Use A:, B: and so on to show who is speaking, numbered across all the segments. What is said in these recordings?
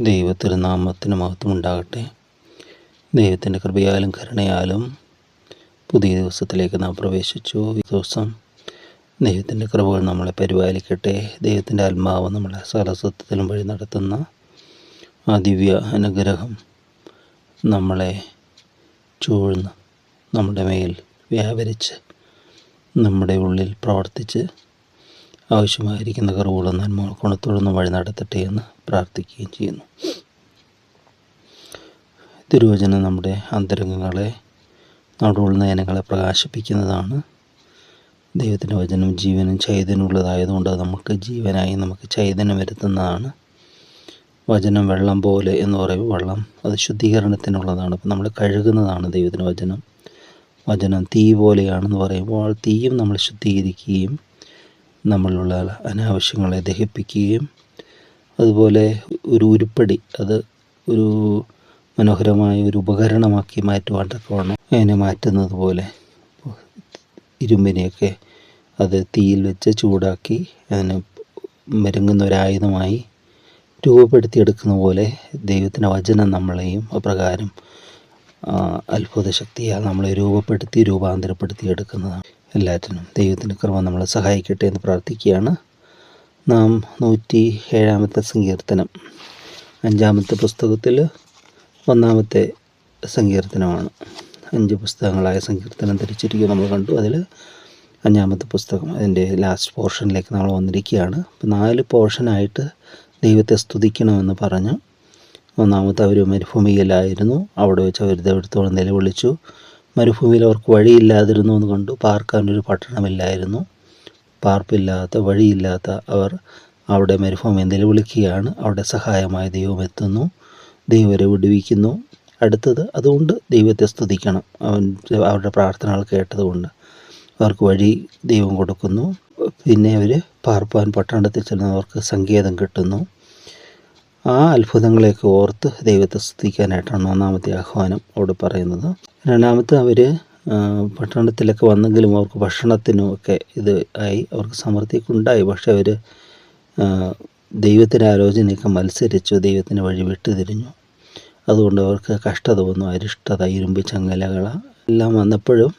A: ദൈവത്തിരുനാമത്തിന് മഹത്വമുണ്ടാകട്ടെ. ദൈവത്തിൻ്റെ കൃപയാലും കരുണയാലും പുതിയ ദിവസത്തിലേക്ക് നാം പ്രവേശിച്ചു. ഈ ദിവസം ദൈവത്തിൻ്റെ കൃപകൾ നമ്മളെ പരിപാലിക്കട്ടെ. ദൈവത്തിൻ്റെ ആത്മാവ് നമ്മളെ സകലസത്യത്തിലും വഴി നടത്തുന്ന ആ ദിവ്യ അനുഗ്രഹം നമ്മളെ ചൂഴ്ന്ന് നമ്മുടെ മേൽ വ്യാപരിച്ച് നമ്മുടെ ഉള്ളിൽ പ്രവർത്തിച്ച് ആവശ്യമായിരിക്കുന്ന കൃപകളും നന്മകൾ കൊണത്തോടൊന്നും വഴി നടത്തട്ടെ എന്ന് പ്രാർത്ഥിക്കുകയും ചെയ്യുന്നു. തിരുവചനം നമ്മുടെ അന്തരംഗങ്ങളെ, നമ്മുടെ ഉൾനയനങ്ങളെ പ്രകാശിപ്പിക്കുന്നതാണ്. ദൈവത്തിൻ്റെ വചനം ജീവനും ചൈതന്യമുള്ളതായതുകൊണ്ട് നമുക്ക് ജീവനായി നമുക്ക് ചൈതന്യം വരുത്തുന്നതാണ്. വചനം വെള്ളം പോലെ എന്ന് പറയുമ്പോൾ വെള്ളം അത് ശുദ്ധീകരണത്തിനുള്ളതാണ്. അപ്പം നമ്മൾ കഴുകുന്നതാണ് ദൈവത്തിൻ്റെ വചനം. വചനം തീ പോലെയാണെന്ന് പറയുമ്പോൾ തീയും നമ്മൾ ശുദ്ധീകരിക്കുകയും നമ്മളിലുള്ള അനാവശ്യങ്ങളെ ദഹിപ്പിക്കുകയും അതുപോലെ ഒരു ഉരുപ്പടി അത് ഒരു മനോഹരമായ ഒരു ഉപകരണമാക്കി മാറ്റുവാൻ തക്കവണ്ണം അതിനെ മാറ്റുന്നത് പോലെ ഇരുമ്പിനെയൊക്കെ അത് തീയിൽ വെച്ച് ചൂടാക്കി അതിന് മെരുങ്ങുന്ന ഒരായുധമായി രൂപപ്പെടുത്തിയെടുക്കുന്ന പോലെ ദൈവത്തിൻ്റെ വചനം നമ്മളെയും അപ്രകാരം അത്ഭുത ശക്തിയാൽ നമ്മളെ രൂപാന്തരപ്പെടുത്തി എടുക്കുന്നതാണ്. എല്ലാറ്റിനും ദൈവത്തിൻ്റെ കൃപ നമ്മളെ സഹായിക്കട്ടെ എന്ന് പ്രാർത്ഥിക്കുകയാണ്. നാം 107 സങ്കീർത്തനം 5 പുസ്തകത്തിൽ 1 സങ്കീർത്തനമാണ്. 5 പുസ്തകങ്ങളായ സങ്കീർത്തനം തിരിച്ചിരിക്കുക നമ്മൾ കണ്ടു. അതിൽ 5 പുസ്തകം അതിൻ്റെ ലാസ്റ്റ് പോർഷനിലേക്ക് നമ്മൾ വന്നിരിക്കുകയാണ്. 4 പോർഷനായിട്ട് ദൈവത്തെ സ്തുതിക്കണമെന്ന് പറഞ്ഞു. 1 അവർ മരുഭൂമിയിലായിരുന്നു. അവിടെ വെച്ച് അവർ ദൈവത്തോട് നിലവിളിച്ചു. മരുഭൂമിയിൽ അവർക്ക് വഴിയില്ലാതിരുന്നു എന്ന് കണ്ടു. പാർക്കാനൊരു പട്ടണമില്ലായിരുന്നു. പാർപ്പില്ലാത്ത വഴിയില്ലാത്ത അവർ അവിടെ മരുഭൂമിയിൽ നിലവിളിക്കുകയാണ്. അവിടെ സഹായമായ ദൈവം എത്തുന്നു. ദൈവം അവരെ വിടുവിക്കുന്നു. അടുത്തത് അതുകൊണ്ട് ദൈവത്തെ സ്തുതിക്കണം. അവരുടെ പ്രാർത്ഥനകൾ കേട്ടതുകൊണ്ട് അവർക്ക് വഴി ദൈവം കൊടുക്കുന്നു. പിന്നെ അവർ പാർപ്പാൻ പട്ടണത്തിൽ ചെല്ലുന്നവർക്ക് സങ്കേതം കിട്ടുന്നു. ആ അത്ഭുതങ്ങളെയൊക്കെ ഓർത്ത് ദൈവത്തെ സ്തുതിക്കാനായിട്ടാണ് 1 ആഹ്വാനം അവിടെ പറയുന്നത്. 2 അവർ പട്ടണത്തിലൊക്കെ വന്നെങ്കിലും അവർക്ക് ഭക്ഷണത്തിനുമൊക്കെ ഇത് ആയി, അവർക്ക് സമൃദ്ധിയൊക്കെ ഉണ്ടായി. പക്ഷെ അവർ ദൈവത്തിൻ്റെ ആലോചനയൊക്കെ മത്സരിച്ചു, ദൈവത്തിന് വഴി വിട്ടുതിരിഞ്ഞു. അതുകൊണ്ട് അവർക്ക് കഷ്ടത വന്നു, അരിഷ്ടത, ഇരുമ്പ് ചങ്ങലകൾ എല്ലാം വന്നപ്പോഴും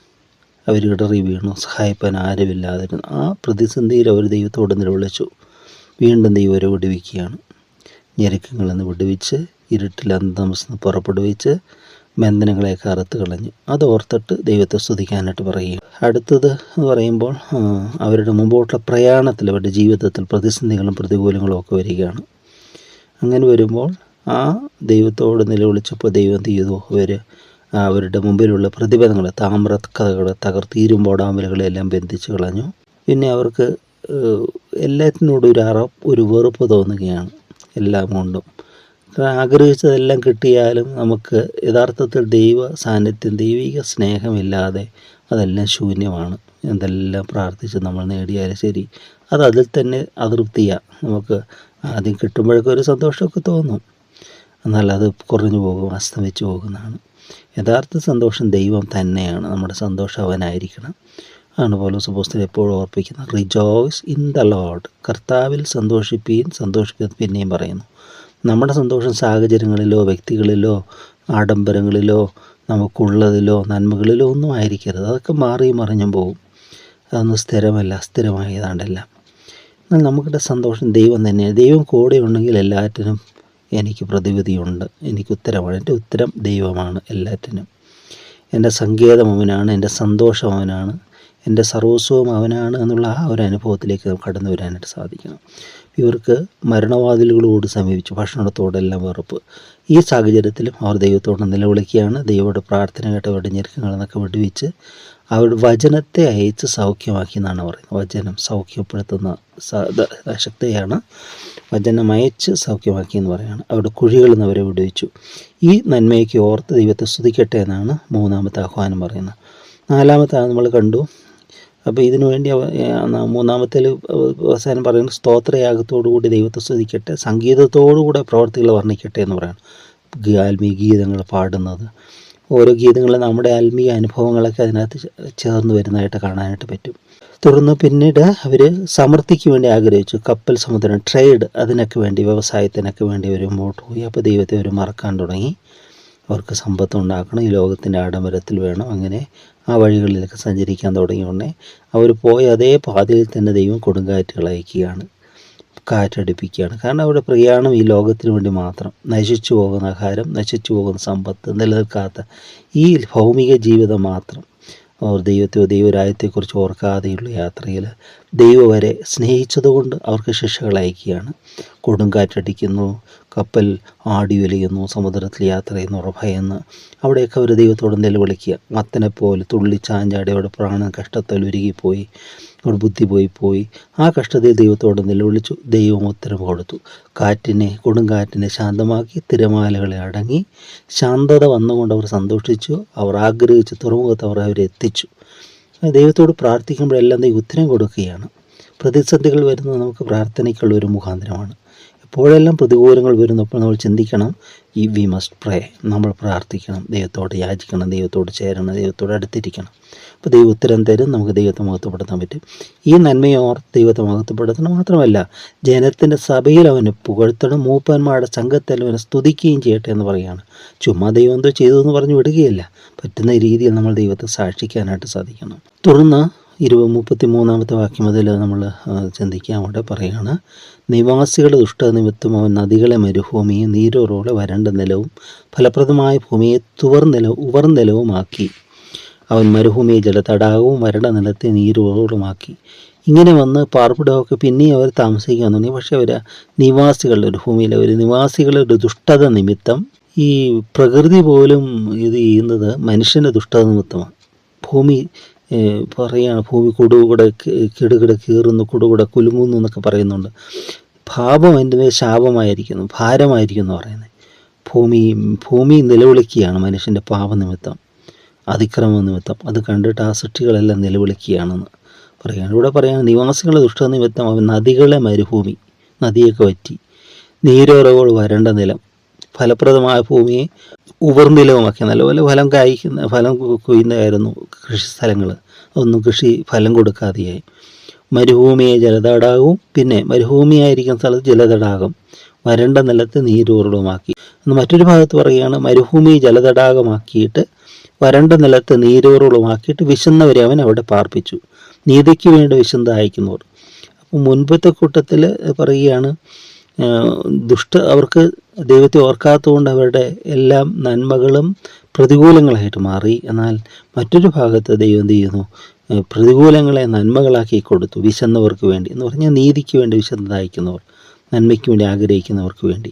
A: അവർ ഇടറി വീണു. സഹായിപ്പാൻ ആരുമില്ലാതിരുന്നു. ആ പ്രതിസന്ധിയിൽ അവർ ദൈവത്തോട് നിലവിളിച്ചു. വീണ്ടും ദൈവം അവരെ വിടുവിക്കുകയാണ്. ഞെരുക്കങ്ങളിൽ നിന്ന് വിടുവിച്ച് ഇരുട്ടിൽ അന്തമസ്ന്ന് പുറപ്പെടുവിച്ച് ബന്ധനങ്ങളെയൊക്കെ അറുത്ത് കളഞ്ഞു. അത് ഓർത്തിട്ട് ദൈവത്തെ സ്തുതിക്കാനായിട്ട് പറയുക. അടുത്തത് എന്ന് പറയുമ്പോൾ അവരുടെ മുമ്പോട്ടുള്ള പ്രയാണത്തിൽ അവരുടെ ജീവിതത്തിൽ പ്രതിസന്ധികളും പ്രതികൂലങ്ങളും ഒക്കെ വരികയാണ്. അങ്ങനെ വരുമ്പോൾ ആ ദൈവത്തോട് നിലവിളിച്ചപ്പോൾ ദൈവം ചെയ്തു അവരുടെ മുമ്പിലുള്ള പ്രതിബന്ധങ്ങൾ, താമ്രക്കഥകൾ തകർത്ത് ഇരുമ്പോടാമലുകളെല്ലാം ബന്ധിച്ച് കളഞ്ഞു. പിന്നെ അവർക്ക് എല്ലാറ്റിനോടും ഒരു വെറുപ്പ് തോന്നുകയാണ്. എല്ലാം കൊണ്ടും ആഗ്രഹിച്ചതെല്ലാം കിട്ടിയാലും നമുക്ക് യഥാർത്ഥത്തിൽ ദൈവ സാന്നിധ്യം, ദൈവിക സ്നേഹമില്ലാതെ അതെല്ലാം ശൂന്യമാണ്. എന്തെല്ലാം പ്രാർത്ഥിച്ച് നമ്മൾ നേടിയാലും ശരി, അതിൽ തന്നെ അതൃപ്തിയാണ്. നമുക്ക് ആദ്യം കിട്ടുമ്പോഴൊക്കെ ഒരു സന്തോഷമൊക്കെ തോന്നും, എന്നാൽ അത് കുറഞ്ഞു പോകും, അസ്തമിച്ചു പോകുന്നതാണ്. യഥാർത്ഥ സന്തോഷം ദൈവം തന്നെയാണ്. നമ്മുടെ സന്തോഷം അവനായിരിക്കണം. ആണ് പൗലോസ് അപ്പോസ്തലൻ എപ്പോഴും ഓർപ്പിക്കുന്നത്. Rejoice in the Lord. കർത്താവിൽ സന്തോഷിക്കുക പിന്നെയും പറയുന്നു. നമ്മുടെ സന്തോഷം സാഹചര്യങ്ങളിലോ വ്യക്തികളിലോ ആഡംബരങ്ങളിലോ നമുക്കുള്ളതിലോ നന്മകളിലോ ഒന്നും ആയിരിക്കരുത്. അതൊക്കെ മാറി മറിഞ്ഞും പോകും. അതൊന്നും സ്ഥിരമല്ല, അസ്ഥിരമായതാണ്ടല്ല. എന്നാൽ നമുക്കിടെ സന്തോഷം ദൈവം തന്നെയാണ്. ദൈവം കൂടെ ഉണ്ടെങ്കിൽ എല്ലാറ്റിനും എനിക്ക് പ്രതിവിധിയുണ്ട്, എനിക്ക് ഉത്തരമാണ്. എൻ്റെ ഉത്തരം ദൈവമാണ് എല്ലാറ്റിനും. എൻ്റെ സങ്കേതം അവനാണ്, എൻ്റെ സന്തോഷം അവനാണ്, എൻ്റെ സർവസ്വവും അവനാണ് എന്നുള്ള ആ ഒരു അനുഭവത്തിലേക്ക് കടന്നു വരാനായിട്ട് സാധിക്കണം. ഇവർക്ക് മരണവാതിലുകളോട് സമീപിച്ചു, ഭക്ഷണത്തോടെല്ലാം വെറുപ്പ്. ഈ സാഹചര്യത്തിലും അവർ ദൈവത്തോട് നിലവിളിക്കുകയാണ്. ദൈവത്തോട് പ്രാർത്ഥന കേട്ട് അവരുടെ ഞെരുക്കങ്ങളിൽ നിന്നൊക്കെ വിടുവിച്ച് അവരുടെ വചനത്തെ അയച്ച് സൗഖ്യമാക്കി എന്നാണ് പറയുന്നത്. വചനം സൗഖ്യപ്പെടുത്തുന്ന ശക്തിയാണ്. വചനം അയച്ച് സൗഖ്യമാക്കി എന്ന് പറയുകയാണ്. അവരുടെ കുഴികളിൽ നിന്ന് അവരെ വിടുവിച്ചു. ഈ നന്മയ്ക്ക് ഓർത്ത് ദൈവത്തെ സ്തുതിക്കട്ടെ എന്നാണ് 3 ആഹ്വാനം പറയുന്നത്. 4 നമ്മൾ കണ്ടു. അപ്പോൾ ഇതിനു വേണ്ടി 3 അവസാനം പറയുന്നത് സ്തോത്രയാഗത്തോടുകൂടി ദൈവത്തെ സ്തുതിക്കട്ടെ, സംഗീതത്തോടുകൂടെ പ്രവർത്തികൾ വർണ്ണിക്കട്ടെ എന്ന് പറയണം. ആത്മീയ ഗീതങ്ങൾ പാടുന്നത്, ഓരോ ഗീതങ്ങളും നമ്മുടെ ആത്മീയ അനുഭവങ്ങളൊക്കെ അതിനകത്ത് ചേർന്ന് വരുന്നതായിട്ട് കാണാനായിട്ട് പറ്റും. തുടർന്ന് പിന്നീട് അവർ സമൃദ്ധിക്ക് വേണ്ടി ആഗ്രഹിച്ചു. കപ്പൽ സമുദ്രം, ട്രേഡ്, അതിനൊക്കെ വേണ്ടി, വ്യവസായത്തിനൊക്കെ വേണ്ടി അവർ മുമ്പോട്ട് പോയി. അപ്പോൾ ദൈവത്തെ അവർ മറക്കാൻ തുടങ്ങി. അവർക്ക് സമ്പത്ത് ഉണ്ടാക്കണം, ഈ ലോകത്തിൻ്റെ ആഡംബരത്തിൽ വേണം. അങ്ങനെ ആ വഴികളിലൊക്കെ സഞ്ചരിക്കാൻ തുടങ്ങിയ ഉടനെ അവർ പോയ അതേ പാതയിൽ തന്നെ ദൈവം കൊടുങ്കാറ്റുകൾ അയക്കുകയാണ്, കാറ്റടിപ്പിക്കുകയാണ്. കാരണം അവരുടെ പ്രയാണം ഈ ലോകത്തിന് വേണ്ടി മാത്രം. നശിച്ചു പോകുന്ന ആഹാരം, നശിച്ചു പോകുന്ന സമ്പത്ത്, നിലനിൽക്കാത്ത ഈ ഭൗമിക ജീവിതം മാത്രം. അവർ ദൈവത്തെയോ ദൈവരാജ്യത്തെക്കുറിച്ച് ഓർക്കാതെയുള്ള യാത്രയിൽ ദൈവം വരെ സ്നേഹിച്ചതുകൊണ്ട് അവർക്ക് ശിക്ഷകൾ അയക്കുകയാണ്. കൊടുങ്കാറ്റടിക്കുന്നു, കപ്പൽ ആടി ഉലയുന്നു, സമുദ്രത്തിൽ യാത്ര ചെയ്യുന്നവർ ഭയന്ന് അവിടെയൊക്കെ അവർ ദൈവത്തോട് നിലവിളിക്കുക. മത്തനെപ്പോലെ തുള്ളിച്ചാഞ്ചാടി അവിടെ പ്രാണൻ കഷ്ടത്തിൽ ഉരുകിപ്പോയി, അവിടെ ബുദ്ധി പോയി. ആ കഷ്ടതയിൽ ദൈവത്തോട് നിലവിളിച്ചു. ദൈവം ഉത്തരം കൊടുത്തു. കൊടുങ്കാറ്റിനെ ശാന്തമാക്കി, തിരമാലകളെ അടങ്ങി. ശാന്തത വന്നുകൊണ്ട് അവർ സന്തോഷിച്ചു. അവർ ആഗ്രഹിച്ച തുറമുഖത്ത് അവരെ എത്തിച്ചു. ദൈവത്തോട് പ്രാർത്ഥിക്കുമ്പോഴെല്ലാം ദൈവം ഉത്തരം കൊടുക്കുകയാണ്. പ്രതിസന്ധികൾ വരുന്നത് നമുക്ക് പ്രാർത്ഥനയ്ക്കുള്ള ഒരു മുഖാന്തരമാണ്. എപ്പോഴെല്ലാം പ്രതികൂലങ്ങൾ വരുന്നപ്പോൾ നമ്മൾ ചിന്തിക്കണം, വി മസ്റ്റ് പ്രേ. നമ്മൾ പ്രാർത്ഥിക്കണം, ദൈവത്തോട് യാചിക്കണം, ദൈവത്തോട് ചേരണം, ദൈവത്തോട് അടുത്തിരിക്കണം. അപ്പോൾ ദൈവം ഉത്തരം തരും, നമുക്ക് ദൈവത്തെ മഹത്വപ്പെടുത്താൻ പറ്റും. ഈ നന്മയോർ ദൈവത്തെ മഹത്വപ്പെടുത്തണം മാത്രമല്ല, ജനത്തിൻ്റെ സഭയിൽ അവനെ പുകഴ്ത്തണം, മൂപ്പന്മാരുടെ സംഘത്തിൽ അവനെ സ്തുതിക്കുകയും ചെയ്യട്ടെ എന്ന് പറയുകയാണ്. ചുമ്മാ ദൈവം എന്തോ ചെയ്തു എന്ന് പറഞ്ഞു വിടുകയില്ല. പറ്റുന്ന രീതിയിൽ നമ്മൾ ദൈവത്തെ സാക്ഷിക്കാനായിട്ട് സാധിക്കണം. തുടർന്ന് 33 വാക്യം മുതൽ നമ്മൾ ചിന്തിക്കുക. അവിടെ പറയുകയാണ്, നിവാസികളുടെ ദുഷ്ടനിമിത്തം അവൻ നദികളെ മരുഭൂമിയും നീരോറോടെ വരണ്ട നിലവും ഫലപ്രദമായ ഭൂമിയെ ഉവർനിലവുമാക്കി. അവൻ മരുഭൂമിയെ ജലതടാകവും വരണ്ട നിലത്തെ നീരോറുമാക്കി. ഇങ്ങനെ വന്ന് പാർപ്പിടമൊക്കെ പിന്നെയും അവർ താമസിക്കാൻ തുടങ്ങി. പക്ഷേ ഒരു ഭൂമിയിലെ നിവാസികളുടെ ദുഷ്ടത നിമിത്തം, ഈ പ്രകൃതി പോലും ഇത് ചെയ്യുന്നത് മനുഷ്യൻ്റെ ദുഷ്ടത നിമിത്തമാണ്. ഭൂമി ഭൂമി കൊടുകൂടെ കിടുകിട കീറുന്നു, കൊടുകൂടെ കുലുങ്ങുന്നു എന്നൊക്കെ പറയുന്നുണ്ട്. പാപം എൻ്റെ മേൽ ശാപമായിരിക്കുന്നു, ഭാരമായിരിക്കുന്നു പറയുന്നത്. ഭൂമി നിലവിളിക്കുകയാണ് മനുഷ്യൻ്റെ പാപനിമിത്തം, അതിക്രമ നിമിത്തം. അത് കണ്ടിട്ട് ആ സൃഷ്ടികളെല്ലാം നിലവിളിക്കുകയാണെന്ന് പറയുകയാണ്. ഇവിടെ പറയുകയാണ്, നിവാസികളുടെ ദുഷ്ടനിമിത്തം അവൻ നദികളെ മരുഭൂമി, നദിയൊക്കെ വറ്റി, നീരോറകൾ വരണ്ട നിലം, ഫലപ്രദമായ ഭൂമിയെ ഉവർനിലവുമാക്കി. നല്ലപോലെ ഫലം കൊയ്യുന്നതായിരുന്നു കൃഷിസ്ഥലങ്ങൾ, ഒന്നും കൃഷി ഫലം കൊടുക്കാതെയായി. മരുഭൂമിയെ ജലതടാകവും, പിന്നെ മരുഭൂമിയായിരിക്കുന്ന സ്ഥലത്ത് ജലതടാകം, വരണ്ട നിലത്ത് നീരൂറലുമാക്കി. മറ്റൊരു ഭാഗത്ത് പറയുകയാണ്, മരുഭൂമിയെ ജലതടാകമാക്കിയിട്ട് വരണ്ട നിലത്ത് നീരൂറലുമാക്കിയിട്ട് വിശന്നവരെ അവൻ അവിടെ പാർപ്പിച്ചു. നീതിക്ക് വേണ്ടി വിശുദ്ധ അയക്കുന്നവർ. അപ്പോൾ മുൻപത്തെ കൂട്ടത്തിൽ പറയുകയാണ്, അവർക്ക് ദൈവത്തെ ഓർക്കാത്തതുകൊണ്ട് അവരുടെ എല്ലാം നന്മകളും പ്രതികൂലങ്ങളായിട്ട് മാറി. എന്നാൽ മറ്റൊരു ഭാഗത്ത് ദൈവം എന്ത് ചെയ്യുന്നു, പ്രതികൂലങ്ങളെ നന്മകളാക്കി കൊടുത്തു വിശന്നവർക്ക് വേണ്ടി. എന്ന് പറഞ്ഞാൽ നീതിക്ക് വേണ്ടി വിശുദ്ധ അയക്കുന്നവർ, നന്മയ്ക്ക് വേണ്ടി ആഗ്രഹിക്കുന്നവർക്ക് വേണ്ടി.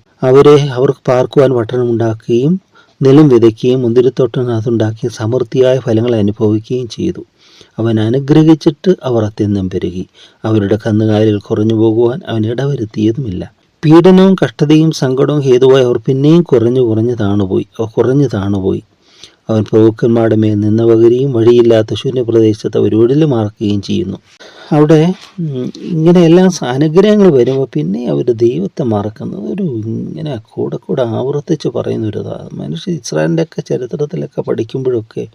A: അവർക്ക് പാർക്കുവാൻ പട്ടണമുണ്ടാക്കുകയും നിലം വിതയ്ക്കുകയും മുന്തിരിത്തോട്ടത്തിനകത്തുണ്ടാക്കുകയും സമൃദ്ധിയായ ഫലങ്ങൾ അനുഭവിക്കുകയും ചെയ്തു. അവൻ അനുഗ്രഹിച്ചിട്ട് അവർ അത്യന്തം പെരുകി. അവരുടെ കന്നുകാലികൾ കുറഞ്ഞു പോകുവാൻ അവൻ ഇടവരുത്തിയതുമില്ല. പീഡനവും കഷ്ടതയും സങ്കടവും ഹേതുവായി അവർ പിന്നെയും കുറഞ്ഞു താണുപോയി. അവൻ പ്രഭുക്കന്മാരുടെ മേൽ നിന്നവകരെയും വഴിയില്ലാത്ത ശൂന്യപ്രദേശത്ത് അവർ ഒഴിലുമാർക്കുകയും ചെയ്യുന്നു. അവിടെ ഇങ്ങനെ എല്ലാം അനുഗ്രഹങ്ങൾ വരുമ്പോൾ പിന്നെ അവർ ദൈവത്തെ മറക്കുന്നത് ഇങ്ങനെ കൂടെ ആവർത്തിച്ച് പറയുന്നൊരു മനുഷ്യ ഇസ്രായേലിൻ്റെയൊക്കെ ചരിത്രത്തിലൊക്കെ പഠിക്കുമ്പോഴൊക്കെ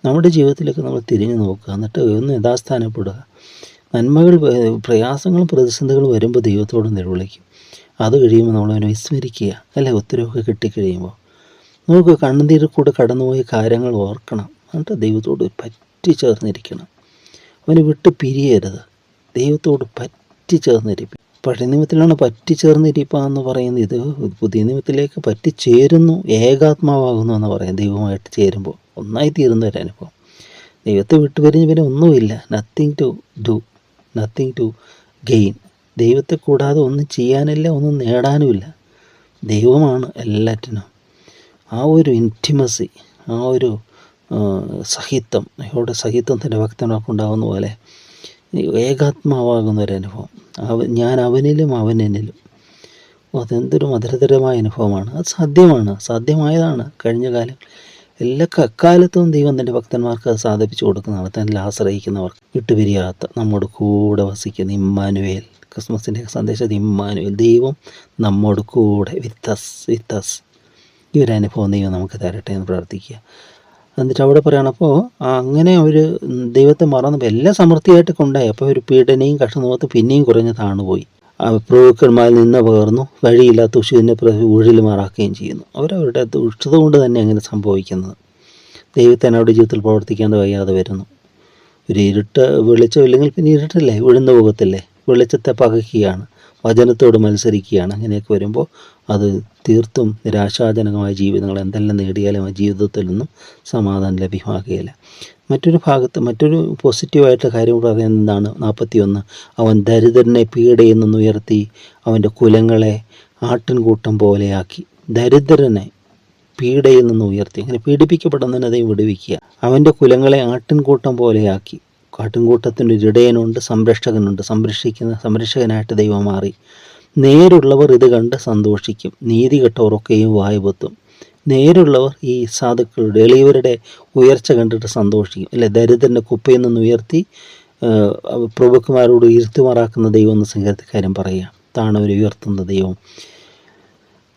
A: നമ്മുടെ ജീവിതത്തിലൊക്കെ നമ്മൾ തിരിഞ്ഞു നോക്കുക, എന്നിട്ട് ഒന്ന് യഥാസ്ഥാനപ്പെടുക. നന്മകൾ, പ്രയാസങ്ങളും പ്രതിസന്ധികളും വരുമ്പോൾ ദൈവത്തോട് നിലവിളിക്കും. അത് കഴിയുമ്പോൾ നമ്മളവനെ വിസ്മരിക്കുക, അല്ലെ? ഉത്തരവൊക്കെ കിട്ടിക്കഴിയുമ്പോൾ നമുക്ക് കണ്ണുനീരിൽ കൂടെ കടന്നുപോയ കാര്യങ്ങൾ ഓർക്കണം. എന്നിട്ട് ദൈവത്തോട് പറ്റിച്ചേർന്നിരിക്കണം. അവനെ വിട്ട് പിരിയരുത്, ദൈവത്തോട് പറ്റിച്ചേർന്നിരിക്കും. പഴയ നിയമത്തിലാണ് പറ്റിച്ചേർന്നിരിക്കുക എന്ന് പറയുന്നത്. ഇത് പുതിയ നിയമത്തിലേക്ക് പറ്റിച്ചേരുന്നു, ഏകാത്മാവാകുന്നു എന്ന് പറയാം. ദൈവമായിട്ട് ചേരുമ്പോൾ ഒന്നായി തീരുന്ന ഒരു അനുഭവം. ദൈവത്തെ വിട്ടു പിരിഞ്ഞ് പിന്നെ ഒന്നുമില്ല, നത്തിങ് ടു ഗെയിൻ. ദൈവത്തെ കൂടാതെ ഒന്നും ചെയ്യാനില്ല, ഒന്നും നേടാനുമില്ല. ദൈവമാണ് എല്ലാറ്റിനും. ആ ഒരു ഇൻറ്റിമസി, ആ ഒരു സഹിത്വം, ഇവിടെ സഹിത്വത്തിൻ്റെ ഭക്തനൊക്കെ ഉണ്ടാകുന്ന പോലെ ഏകാത്മാവാകുന്ന ഒരനുഭവം. ഞാൻ അവനിലും അവൻ എന്നിലും. അതെന്തൊരു മധുരതരമായ അനുഭവമാണ്. അത് സാധ്യമായതാണ്. കഴിഞ്ഞ കാലം എക്കാലത്തും ദൈവം തൻ്റെ ഭക്തന്മാർക്ക് അത് സാധിപ്പിച്ചു കൊടുക്കുന്നതാണ്. തന്നിൽ ആശ്രയിക്കുന്നവർക്ക്, വിട്ടുപിരിയാത്ത, നമ്മോട് കൂടെ വസിക്കുന്ന ഇമ്മാനുവേൽ. ക്രിസ്മസിൻ്റെ സന്ദേശം ഇമ്മാനുവേൽ, ദൈവം നമ്മോട് കൂടെ, വിത്ത് അസ്. ഈ ഒരു അനുഭവം ദൈവം നമുക്ക് തരട്ടെ എന്ന് പ്രാർത്ഥിക്കുക. എന്നിട്ട് അവിടെ പറയണം, അപ്പോൾ അങ്ങനെ അവർ ദൈവത്തെ മറന്നപ്പോൾ എല്ലാം സമൃദ്ധിയായിട്ട് കൊണ്ടായി. അപ്പോൾ ഒരു പീഡനയും കഷ്ടനോകത്ത് പിന്നെയും കുറഞ്ഞ് താണുപോയി. പ്രഭുക്കന്മാരിൽ നിന്ന് പകർന്നു, വഴിയില്ലാത്ത ഉഷിനെ ഊഴിലുമാറാക്കുകയും ചെയ്യുന്നു. അവരവരുടെ ദുഷ്ടത കൊണ്ട് തന്നെ അങ്ങനെ സംഭവിക്കുന്നത്. ദൈവത്തെ അവരുടെ ജീവിതത്തിൽ പ്രവർത്തിക്കാതെ വയ്യാതെ വരുന്നു. ഒരു വെളിച്ചം ഇല്ലെങ്കിൽ പിന്നെ ഇരുട്ടല്ലേ, വിഴുന്നു പോകത്തില്ലേ? വെളിച്ചത്തെ പകയ്ക്കുകയാണ്, വചനത്തോട് മത്സരിക്കുകയാണ്. അങ്ങനെയൊക്കെ വരുമ്പോൾ അത് തീർത്തും നിരാശാജനകമായ ജീവിതങ്ങൾ എന്തെല്ലാം നേടിയാലും ആ ജീവിതത്തിൽ നിന്നും സമാധാനം ലഭ്യമാകുകയില്ല. മറ്റൊരു പോസിറ്റീവായിട്ടുള്ള കാര്യം പറയുന്നത് എന്താണ്? 41, അവൻ ദരിദ്രനെ പീഡയിൽ നിന്ന് ഉയർത്തി അവൻ്റെ കുലങ്ങളെ ആട്ടിൻകൂട്ടം പോലെയാക്കി. ദരിദ്രനെ പീഡയിൽ നിന്ന് ഉയർത്തി, അങ്ങനെ പീഡിപ്പിക്കപ്പെടുന്നതിനെ വിടുവിക്കുക. അവൻ്റെ കുലങ്ങളെ ആട്ടിൻകൂട്ടം പോലെയാക്കി. ആട്ടിൻകൂട്ടത്തിൻ്റെ ഒരു ഇടയനുണ്ട്, സംരക്ഷകനുണ്ട്. സംരക്ഷകനായിട്ട് ദൈവം മാറി. നേരുള്ളവർ ഇത് കണ്ട് സന്തോഷിക്കും, നീതി കെട്ടവരൊക്കെയും വായ്പൊത്തും. നേരുള്ളവർ ഈ സാധുക്കളുടെ എളിയവരുടെ ഉയർച്ച കണ്ടിട്ട് സന്തോഷിക്കും. അല്ലെ, ദരിദ്രൻ്റെ കുപ്പയിൽ നിന്ന് ഉയർത്തി പ്രഭുക്കന്മാരോട് ഇരുത്തുമാറാക്കുന്ന ദൈവം എന്ന് സംഗീതക്കാരൻ പറയുക. താണവർ ഉയർത്തുന്ന ദൈവം.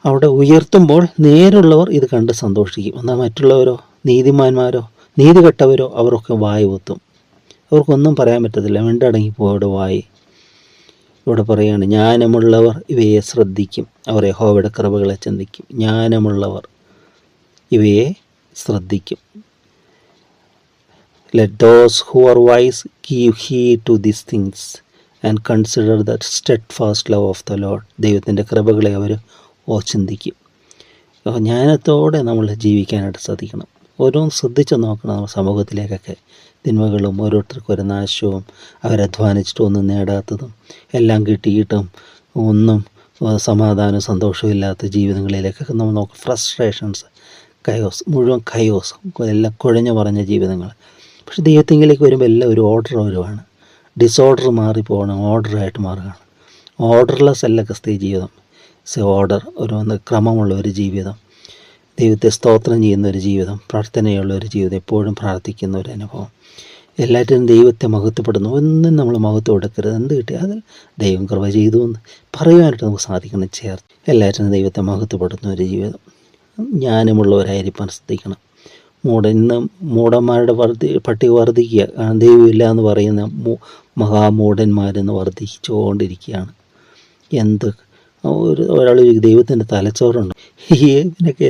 A: അവിടെ ഉയർത്തുമ്പോൾ നേരുള്ളവർ ഇത് കണ്ട് സന്തോഷിക്കും. എന്നാൽ മറ്റുള്ളവരോ, നീതിമാന്മാരോ, നീതി കെട്ടവരോ അവരൊക്കെ വായ്പൊത്തും. അവർക്കൊന്നും പറയാൻ പറ്റത്തില്ല, മിണ്ടടങ്ങിപ്പോവും അവിടെ വായി. ഇവിടെ പറയുകയാണ്, ജ്ഞാനമുള്ളവർ ഇവയെ ശ്രദ്ധിക്കും, അവർ യഹോവയുടെ കൃപകളെ ചിന്തിക്കും. ജ്ഞാനമുള്ളവർ ഇവയെ ശ്രദ്ധിക്കും. Let those who are wise give heed to these things and consider the steadfast love of the Lord. ദൈവത്തിൻ്റെ കൃപകളെ അവർ ചിന്തിക്കും. ജ്ഞാനത്തോടെ നമ്മൾ ജീവിക്കാനായിട്ട് സാധിക്കണം. ഓരോന്നും ശ്രദ്ധിച്ച് നോക്കണം. നമ്മൾ സമൂഹത്തിലേക്കൊക്കെ തിന്മകളും ഓരോരുത്തർക്കും ഒരു നാശവും അവരധ്വാനിച്ചിട്ടും ഒന്നും നേടാത്തതും എല്ലാം കിട്ടിയിട്ടും ഒന്നും സമാധാനവും സന്തോഷവും ഇല്ലാത്ത ജീവിതങ്ങളിലേക്കൊക്കെ നമ്മൾ നോക്കും. ഫ്രസ്ട്രേഷൻസ്, മുഴുവൻ കയോസ്, എല്ലാം കുഴഞ്ഞു പറഞ്ഞ ജീവിതങ്ങൾ. പക്ഷെ ദൈവത്തിങ്കിലേക്ക് വരുമ്പോൾ എല്ലാം ഒരു ഓർഡർ വരുവാണ്. ഡിസോർഡർ മാറിപ്പോകണം, ഓർഡറായിട്ട് മാറുകയാണ്. ഓർഡർലെസ് അല്ല ക്രിസ്തീയ ജീവിതം. ഓർഡർ, ക്രമമുള്ള ഒരു ജീവിതം, ദൈവത്തെ സ്തോത്രം ചെയ്യുന്ന ഒരു ജീവിതം, പ്രാർത്ഥനയുള്ള ഒരു ജീവിതം, എപ്പോഴും പ്രാർത്ഥിക്കുന്ന ഒരു അനുഭവം, എല്ലാറ്റിനും ദൈവത്തെ മഹത്വപ്പെടുന്നു. ഒന്നും നമ്മൾ മഹത്വം കൊടുക്കരുത്. എന്ത് കിട്ടിയാൽ അതിൽ ദൈവം കൃപ ചെയ്തു എന്ന് പറയുവാനായിട്ട് നമുക്ക് സാധിക്കണം. ചേർത്ത് എല്ലാറ്റിനും ദൈവത്തെ മഹത്വപ്പെടുന്ന ഒരു ജീവിതം. ജ്ഞാനമുള്ളവരായിരിക്കാൻ ശ്രദ്ധിക്കണം. ഇന്ന് മൂഢന്മാരുടെ പട്ടിക വർദ്ധിക്കുക. ദൈവമില്ല എന്ന് പറയുന്ന മഹാമൂഢന്മാരെന്ന് വർദ്ധിച്ചുകൊണ്ടിരിക്കുകയാണ്. ഒരാൾ ദൈവത്തിൻ്റെ തലച്ചോറുണ്ട്, ഇവനൊക്കെ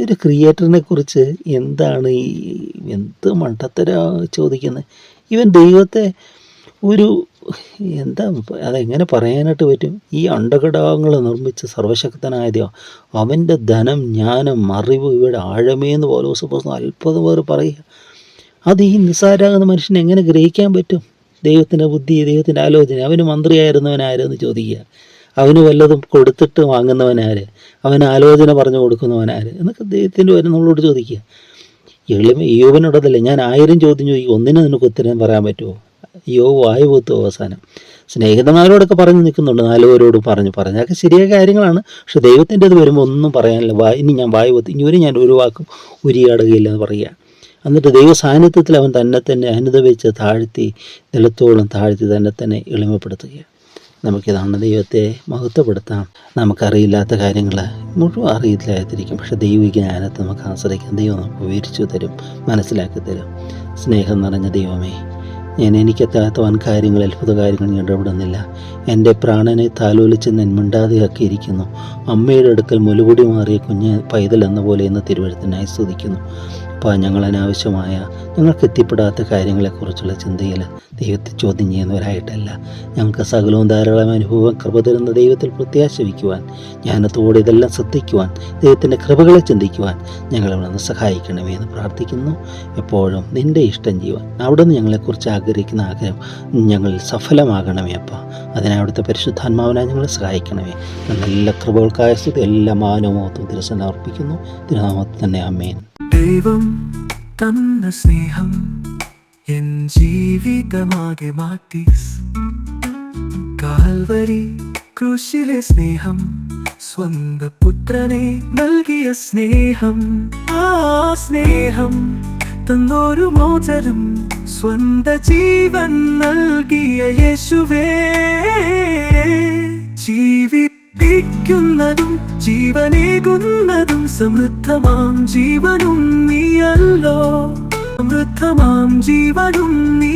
A: ഒരു ക്രിയേറ്ററിനെ കുറിച്ച് എന്താണ് എന്ത് മണ്ടത്തര ചോദിക്കുന്നത്? ഇവൻ ദൈവത്തെ അതെങ്ങനെ പറയാനായിട്ട് പറ്റും? ഈ അണ്ടഘടകങ്ങൾ നിർമ്മിച്ച് സർവശക്തനായ ദൈവം, അവൻ്റെ ധനം, ജ്ഞാനം, അറിവ് ഇവയുടെ ആഴമേന്ന് പൗലോസ് അത്ഭുതം പേർ പറയുക. അത് ഈ നിസ്സാരാകുന്ന മനുഷ്യനെ എങ്ങനെ ഗ്രഹിക്കാൻ പറ്റും? ദൈവത്തിൻ്റെ ബുദ്ധി, ദൈവത്തിൻ്റെ ആലോചന. അവന് മന്ത്രിയായിരുന്നവനാരെന്ന് ചോദിക്കുക, അവന് വല്ലതും കൊടുത്തിട്ട് വാങ്ങുന്നവനാര്, അവന് ആലോചന പറഞ്ഞു കൊടുക്കുന്നവനാര് എന്നൊക്കെ ദൈവത്തിൻ്റെ വരെ നമ്മളോട് ചോദിക്കുക. യോബിനോടതല്ലേ, ഞാൻ 1000 ചോദ്യം ചോദിക്കും, ഒന്നിനും നിനക്ക് ഉത്തരം പറയാൻ പറ്റുമോ? യോബ് വായുപൂത്തു അവസാനം. സ്നേഹിതന്മാരോടൊക്കെ പറഞ്ഞു നിൽക്കുന്നുണ്ട്, 4 പേരോട് പറഞ്ഞൊക്കെ ശരിയായ കാര്യങ്ങളാണ്. പക്ഷെ ദൈവത്തിൻ്റെ ഇത് വരുമ്പോൾ ഒന്നും പറയാനില്ല. ഇനി ഞാൻ വായുപൂത്ത്, ഇനി ഞാൻ ഒരു വാക്കും ഉരിയാടുകയില്ല എന്ന് പറയുക. എന്നിട്ട് ദൈവ സാന്നിധ്യത്തിൽ അവൻ തന്നെ അനുദവിച്ച് താഴ്ത്തി, നിലത്തോളം താഴ്ത്തി തന്നെ എളിമപ്പെടുത്തുകയാണ്. നമുക്കിതാണ് ദൈവത്തെ മഹത്വപ്പെടുത്താം. നമുക്കറിയില്ലാത്ത കാര്യങ്ങൾ മുഴുവൻ അറിയില്ലാതിരിക്കും. പക്ഷേ ദൈവിക ജ്ഞാനത്തെ നമുക്ക് ആശ്രയിക്കാം. ദൈവം നമുക്ക് വിവരിച്ചു തരും, മനസ്സിലാക്കി തരും. സ്നേഹം നിറഞ്ഞ ദൈവമേ, എനിക്കെത്താത്ത വൻ കാര്യങ്ങൾ, അത്ഭുത കാര്യങ്ങൾ ഞാൻ ഇടപെടുന്നില്ല. എൻ്റെ പ്രാണനെ താലോലിച്ച് ഞാൻ മിണ്ടാതെയാക്കിയിരിക്കുന്നു. അമ്മയുടെ അടുക്കൽ മുലുകുടി മാറിയ കുഞ്ഞ് പൈതൽ എന്ന പോലെ ഇന്ന് തിരുവഴുത്തിനായി സ്തുതിക്കുന്നു. അപ്പോൾ ഞങ്ങൾക്ക് എത്തിപ്പെടാത്ത കാര്യങ്ങളെക്കുറിച്ചുള്ള ചിന്തയിൽ ദൈവത്തെ ചോദ്യം ചെയ്യുന്നവരായിട്ടല്ല, ഞങ്ങൾക്ക് സകലവും ധാരാളം അനുഭവം കൃപ തരുന്ന ദൈവത്തിൽ പ്രത്യാശ വയ്ക്കുവാൻ, ജ്ഞാനത്തോടെ ഇതെല്ലാം ശ്രദ്ധിക്കുവാൻ, ദൈവത്തിൻ്റെ കൃപകളെ ചിന്തിക്കുവാൻ ഞങ്ങളെ ഒന്ന് സഹായിക്കണമേ എന്ന് പ്രാർത്ഥിക്കുന്നു. എപ്പോഴും നിൻ്റെ ഇഷ്ടം ചെയ്യുവാൻ, അവിടെ നിന്ന് ഞങ്ങളെക്കുറിച്ച് ആഗ്രഹിക്കുന്ന ആഗ്രഹം ഞങ്ങളിൽ സഫലമാകണമേ അപ്പ. അതിനായി അവിടുത്തെ പരിശുദ്ധാത്മാവിനായി ഞങ്ങളെ സഹായിക്കണമേ. നല്ല കൃപകൾക്കായ സ്തുതി എല്ലാ മാനവമഹത്വവും തിരുസന്നിധിയിൽ അർപ്പിക്കുന്നു. തിരുനാമത്തിൽ തന്നെ ആമേൻ.
B: ദൈവം തന്ന സ്നേഹം എൻ ജീവിതമാകെ മാറ്റി. കാൽവരി ക്രൂശിലെ സ്നേഹം, സ്വന്തം പുത്രനെ നൽകിയ സ്നേഹം, ആ സ്നേഹം തന്നൊരു മോചനം, സ്വന്തം ജീവൻ നൽകിയ യേശുവേ. ജീവിപ്പിക്കുന്നതും ജീവനേകുന്നതും സമൃദ്ധമാം ജീവനും നീയല്ലോ, സമൃദ്ധമാം ജീവനും നീ